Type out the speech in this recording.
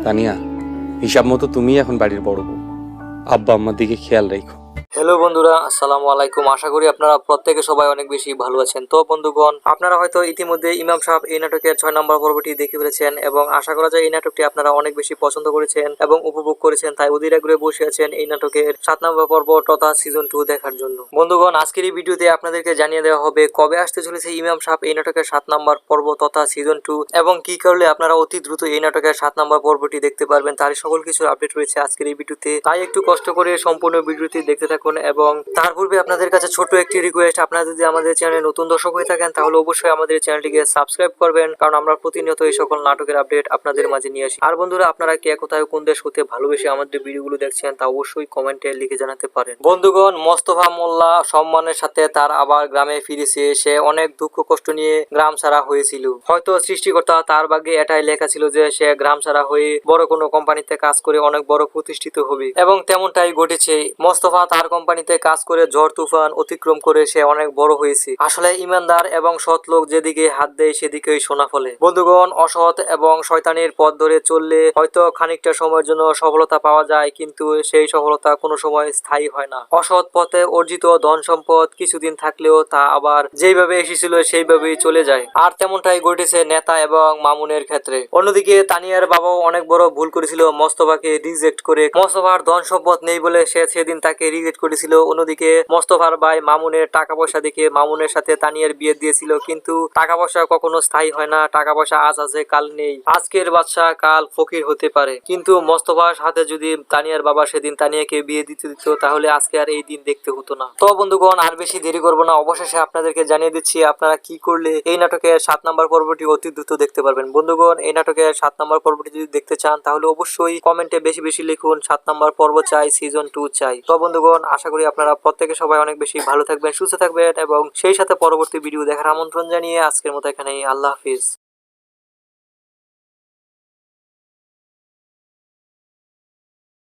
তানিয়া, হিসাব মতো তুমি এখন বাড়ির বড় বউ। আব্বা আম্মার দিকে খেয়াল রাখো। হ্যালো বন্ধুরা, আসসালামু আলাইকুম। আশা করি আপনারা প্রত্যেকে সবাই অনেক বেশি ভালো আছেন। তো বন্ধুগণ, আপনারা হয়তো ইতিমধ্যে ইমাম সাহেব এই নাটকের 6 নম্বর পর্বটি দেখে ফেলেছেন এবং আশা করা যায় এই নাটকটি আপনারা অনেক বেশি পছন্দ করেছেন এবং উপভোগ করেছেন, তাই অধীর আগ্রহে বসে আছেন এই নাটকের 7 নম্বর পর্ব তথা সিজন 2 দেখার জন্য। বন্ধুগণ, আজকের এই ভিডিওতে আপনাদেরকে জানিয়ে দেওয়া হবে কবে আসতে চলেছে ইমাম সাহেব এই নাটকের 7 নম্বর পর্ব তথা সিজন 2 এবং কি করলে আপনারা অতি দ্রুত এই নাটকের 7 নম্বর পর্বটি দেখতে পারবেন, তারই সকল কিছুর আপডেট রয়েছে আজকের এই ভিডিওতে। তাই একটু কষ্ট করে সম্পূর্ণ ভিডিওটি দেখতে থাকুন এবং তার পূর্বে আপনাদের কাছে ছোট একটি রিকোয়েস্ট, আপনারা যদি আমাদের চ্যানেলে নতুন দর্শক হয়ে থাকেন তাহলে অবশ্যই আমাদের চ্যানেলটিকে সাবস্ক্রাইব করবেন, কারণ আমরা প্রতিনিয়ত এই সকল নাটকের আপডেট আপনাদের মাঝে নিয়ে আসি। আর বন্ধুরা, আপনারা কে কোথায় কোন দেশ হতে ভালোবেসে আমাদের ভিডিওগুলো দেখছেন তা অবশ্যই কমেন্টে লিখে জানাতে পারেন। বন্ধুগণ, মোস্তফা মোল্লা সম্মানের সাথে তার আবার গ্রামে ফিরেছে। সে অনেক দুঃখ কষ্ট নিয়ে গ্রাম ছাড়া হয়েছিল। হয়তো সৃষ্টিকর্তা তার ভাগ্যে এটাই লেখা ছিল যে সে গ্রাম ছাড়া হয়ে বড় কোনো কোম্পানিতে কাজ করে অনেক বড় প্রতিষ্ঠিত হবে এবং তেমনটাই ঘটেছে। মোস্তফা তার কোম্পানিতে কাজ করে ঝড় তুফান অতিক্রম করে সে অনেক বড় হয়েছে। আসলে ইমানদার এবং সৎ লোক যেদিকে হাত দেয় সেদিকেই সোনা ফলে। বন্ধুগণ, অসৎ এবং শয়তানের পথ ধরে চললে হয়তো খানিকটা সময়ের জন্য সফলতা পাওয়া যায়, কিন্তু সেই সফলতা কোনো সময় স্থায়ী হয় না। অসৎ পথে অর্জিত ধন সম্পদ কিছুদিন থাকলেও তা আবার যেইভাবে এসেছিল সেইভাবেই চলে যায়। আর তেমনটাই ঘটেছে নেতা এবং মামুনের ক্ষেত্রে। অন্যদিকে তানিয়ার বাবাও অনেক বড় ভুল করেছিল, মোস্তফাকে রিজেক্ট করে। মোস্তফার ধন সম্পদ নেই বলে সে সেদিন তাকে রিজেক্ট করেছিল। অন্যদিকে মোস্তফার ভাই মামুনের টাকা পয়সা দেখে মামুনের সাথে তানিয়ার বিয়ে দিয়েছিল, কিন্তু টাকা পয়সা কখনো স্থায়ী হয় না। টাকা পয়সা আজ আছে কাল নেই। আজকের বাদশা কাল ফকির হতে পারে, কিন্তু মোস্তফার সাথে যদি তানিয়ার বাবা সেদিন তানিয়াকে বিয়ে দিতে দিত তাহলে আজকে আর এই দিন দেখতে হতো না। তো বন্ধুগণ, আর বেশি দেরি করবো না, অবশেষে আপনাদেরকে জানিয়ে দিচ্ছি আপনারা কি করলে এই নাটকের 7 নম্বর পর্বটি অতি দ্রুত দেখতে পারবেন। বন্ধুগণ, এই নাটকের 7 নম্বর পর্বটি যদি দেখতে চান তাহলে অবশ্যই কমেন্টে বেশি বেশি লিখুন 7 নম্বর পর্ব চাই, সিজন 2 চাই। তো বন্ধুগণ, আশা করি আপনারা প্রত্যেকে সবাই অনেক বেশি ভালো থাকবেন, সুস্থ থাকবেন এবং সেই সাথে পরবর্তী ভিডিও দেখার আমন্ত্রণ জানিয়ে আজকের মতো এখানেই আল্লাহ হাফিজ।